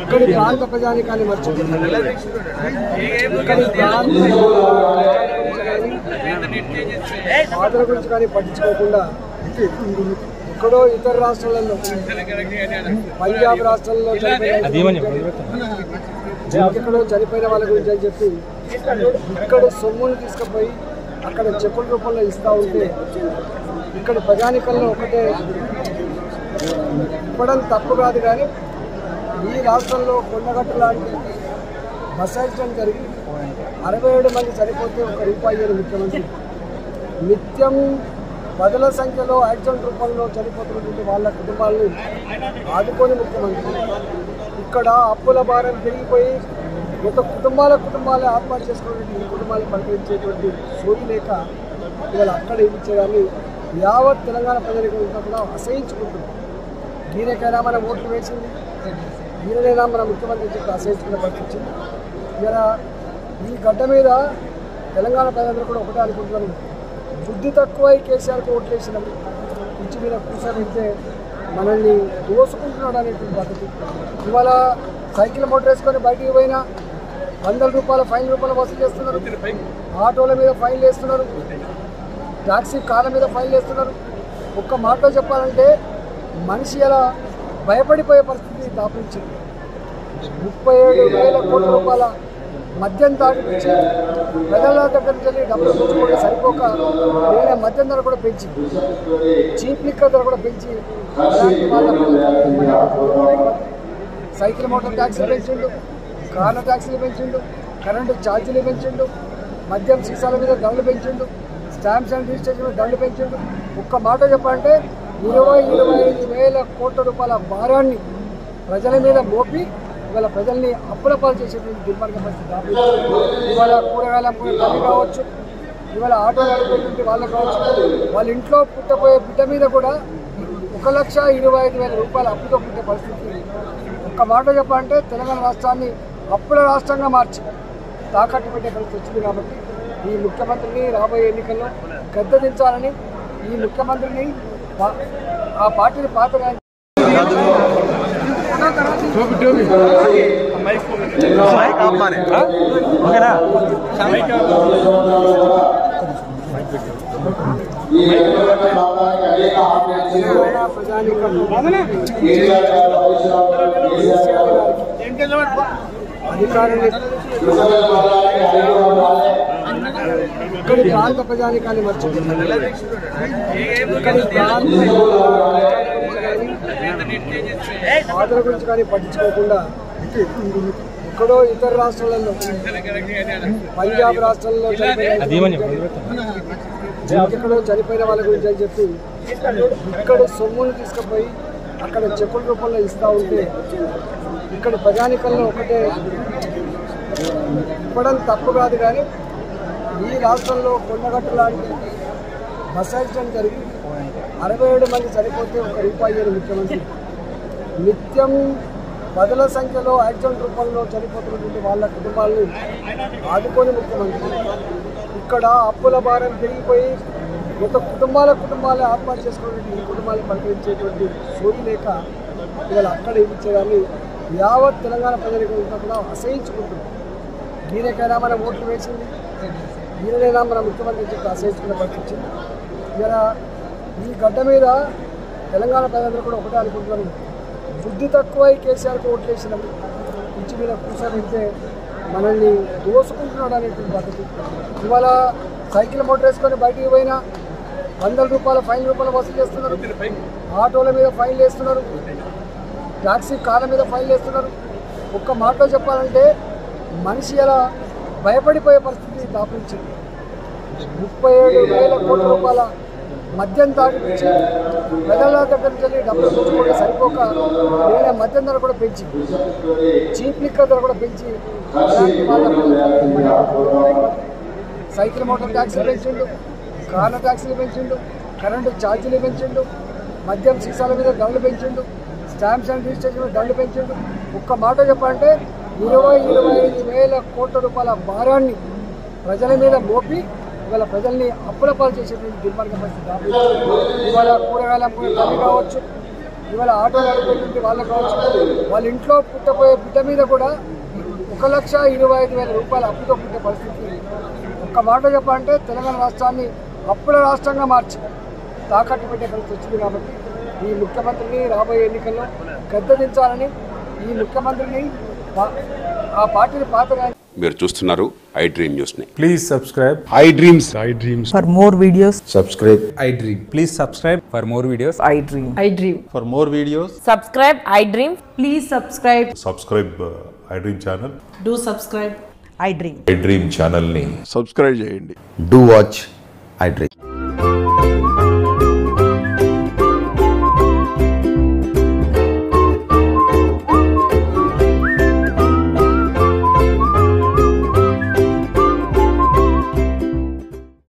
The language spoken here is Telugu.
ఇక్కడి ప్రాంత ప్రజానికాన్ని మర్చిపోతున్నారు. ఇక్కడి ప్రాంత బాధల గురించి కానీ పట్టించుకోకుండా ఎక్కడో ఇతర రాష్ట్రాలలో, పంజాబ్ రాష్ట్రాల్లో ఎక్కడో చనిపోయిన వాళ్ళ గురించి అని చెప్పి ఇక్కడ సొమ్మును తీసుకుపోయి అక్కడ చెక్కుల రూపంలో ఇస్తూ ఉంటే ఇక్కడ ప్రజానికల్లో ఒకటే ఇవ్వడం తప్పు కాదు. కానీ ఈ రాష్ట్రంలో కొండగట్టు లాంటి బస్ యాక్సిడెంట్ జరిగి 67 మంది చనిపోతే ₹1 ముఖ్యమంత్రి నిత్యం పదుల సంఖ్యలో యాక్సిడెంట్ రూపంలో చనిపోతున్నటువంటి వాళ్ళ కుటుంబాలను ఆదుకొని ముఖ్యమంత్రి ఇక్కడ అప్పుల భారం పెరిగిపోయి మొత్తం కుటుంబాలే ఆత్మహత్య చేసుకున్నటువంటి ఈ కుటుంబాలను పరిగణించేటువంటి సోయి లేక ఇవాళ అక్కడ ఇచ్చేదాన్ని యావత్ తెలంగాణ ప్రజలకు కూడా అసహించుకుంటుంది. దీనికైనా మనం ఓట్లు వేసింది, దీనినైనా మన ముఖ్యమంత్రి చెప్పి అసహించుకునే పరిస్థితి. ఇలా ఈ గడ్డ మీద తెలంగాణ ప్రజలందరూ కూడా ఒకటే అనుకుంటున్నారు, బుద్ధి తక్కువ కేసీఆర్కి ఓట్లు వేసినాం, ఇంటి మీద కూర్చోబెడితే మనల్ని దోసుకుంటున్నాడు అనేటువంటి పద్ధతి. ఇవాళ సైకిల్ మోటార్ వేసుకొని బయటికి పోయినా ₹100 ఫైన్ రూపాయలు వసూలు చేస్తున్నారు, ఆటోల మీద ఫైన్లు వేస్తున్నారు, టాక్సీ కార్ల మీద ఫైన్లు వేస్తున్నారు. ఒక్క మాటలో చెప్పాలంటే మనిషి అలా భయపడిపోయే పరిస్థితి దాపించింది. 37,000 కోట్ల రూపాయల మద్యం తాగిపించి ప్రజల దగ్గర నుంచి డబ్బులు తెచ్చుకోవడం సరిపోక వేరే మద్యం ధర కూడా పెంచి, చీప్ లిక్కర్ ధర కూడా పెంచి సైకిల్ మోటార్ ట్యాక్సీలు పెంచిండు, కార్ల ట్యాక్సీలు పెంచిండు, కరెంటు ఛార్జీలు పెంచిండు, మద్యం సీసాల మీద ధరలు పెంచిండు, స్టాంప్స్ అండ్ రిజిస్ట్రేషన్ మీద ధరలు పెంచిండు. ఒక్క మాట చెప్పాలంటే 25,000 కోట్ల రూపాయల భారాన్ని ప్రజల మీద మోపి ఇవాళ ప్రజల్ని అప్పుల పాలు చేసేటువంటి దుర్మార్గ పరిస్థితి. ఇవాళ కూరగాయల తల్లి కావచ్చు, ఇవాళ ఆటోలు నడిపేటువంటి వాళ్ళు కావచ్చు, వాళ్ళ ఇంట్లో పుట్టబోయే బిడ్డ మీద కూడా ₹1,25,000 అప్పుతో పుట్టే పరిస్థితి. ఒక్క మాట చెప్పాలంటే తెలంగాణ రాష్ట్రాన్ని అప్పుల రాష్ట్రంగా మార్చి తాకట్టు పెట్టే పరిస్థితి వచ్చింది. కాబట్టి ఈ ముఖ్యమంత్రిని రాబోయే ఎన్నికల్లో గద్దెదించాలని, ఈ ముఖ్యమంత్రిని ఆ పార్టీని పాపడానికి అధికారులు ఇక్కడి ప్రాంత ప్రజానికాన్ని మర్చిపోతున్నారు. ఇక్కడి ప్రాంత బాధల గురించి కానీ పట్టించుకోకుండా ఎక్కడో ఇతర రాష్ట్రాలలో, పంజాబ్ రాష్ట్రాల్లో ఎక్కడో చనిపోయిన వాళ్ళ గురించి అని చెప్పి ఇక్కడ సొమ్మును తీసుకుపోయి అక్కడ చెక్కుల రూపంలో ఇస్తూ ఉంటే ఇక్కడ ప్రజానికల్లో ఒకటే ఇవ్వడం తప్పు కాదు. కానీ ఈ రాష్ట్రంలో కొండగట్టు లాంటి బస్ యాక్సిడెంట్ జరిగి 67 మంది చనిపోతే ₹1 ముఖ్యమంత్రి నిత్యం పదుల సంఖ్యలో యాక్సిడెంట్ రూపంలో చనిపోతున్నటువంటి వాళ్ళ కుటుంబాలను ఆదుకొని ముఖ్యమంత్రి ఇక్కడ అప్పుల భారం పెరిగిపోయి మొత్తం కుటుంబాలే ఆత్మహత్య చేసుకున్నటువంటి ఈ కుటుంబాలను పరిగణించేటువంటి సోయి లేక ఇవాళ అక్కడ ఇచ్చేదాన్ని యావత్ తెలంగాణ ప్రజలకు కూడా అసహించుకుంటుంది. దీనికైనా మనం ఓట్లు వేసింది, దీనినైనా మన ముఖ్యమంత్రి చెప్పి అసహించుకునే పరిస్థితి. ఇలా ఈ గడ్డ మీద తెలంగాణ ప్రజలందరూ కూడా ఒకటే అనుకుంటున్నారు, బుద్ధి తక్కువ కేసీఆర్కి ఓట్లు వేసినాం, ఇంటి మీద కూర్చోబెడితే మనల్ని దోసుకుంటున్నాడు అనేటువంటి పద్ధతి. ఇవాళ సైకిల్ మోటార్ వేసుకొని బయటికి పోయినా ₹100 ఫైన్ వసూలు చేస్తున్నారు, ఆటోల మీద ఫైన్లు వేస్తున్నారు, టాక్సీ కార్ల మీద ఫైన్లు వేస్తున్నారు. ఒక్క మాటలో చెప్పాలంటే మనిషి అలా భయపడిపోయే పరిస్థితి దాపించింది. 37,000 కోట్ల రూపాయల మద్యం తాగిపించి ప్రజల దగ్గర నుంచి డబ్బులు తెచ్చుకోవడం సరిపోక వేరే మద్యం ధర కూడా పెంచి, చీప్ లిక్కర్ ధర కూడా పెంచి సైకిల్ మోటార్ ట్యాక్సీలు పెంచిండు, కార్ల ట్యాక్సీలు పెంచిండు, కరెంటు ఛార్జీలు పెంచిండు, మద్యం సీసాల మీద ధరలు పెంచిండు, స్టాంప్స్ అండ్ రిజిస్ట్రేషన్ దండు పెంచాడు. ఒక్క మాట చెప్పాలంటే 20-25 వేల కోట్ల రూపాయల భారాన్ని ప్రజల మీద మోపి ఇవాళ ప్రజల్ని అప్పుల పాలు చేసేటువంటి దుర్మార్గ పరిస్థితి. ఇవాళ కూరగాయలు అమ్ముకునే తల్లి కావచ్చు, ఇవాళ ఆటోలు అడుగుతుంటే వాళ్ళకు కావచ్చు, వాళ్ళ ఇంట్లో పుట్టపోయే బిడ్డ మీద కూడా 1,25,000 రూపాయల అప్పుతో పుట్టే పరిస్థితి. ఒక్క మాట చెప్పాలంటే తెలంగాణ రాష్ట్రాన్ని అప్పుల రాష్ట్రంగా మార్చి తాకట్టు పెట్టే పరిస్థితి వచ్చింది. కాబట్టి ఈ ముఖ్యమంత్రిని రాబోయే ఎన్నికల్లో గద్దెదించాలని, ఈ ముఖ్యమంత్రిని ఆ పార్టీని పాతగా. మీరు చూస్తున్నారు ఐ డ్రీమ్ న్యూస్ ని. Please subscribe I dreams. For more videos, subscribe I dream. Please subscribe for more videos. I dream. For more videos Subscribe, I dream. Please subscribe. Subscribe I dream channel. Do subscribe. I dream. I dream ఛానల్ని సబ్స్క్రైబ్ చేయండి. Do watch I Dream.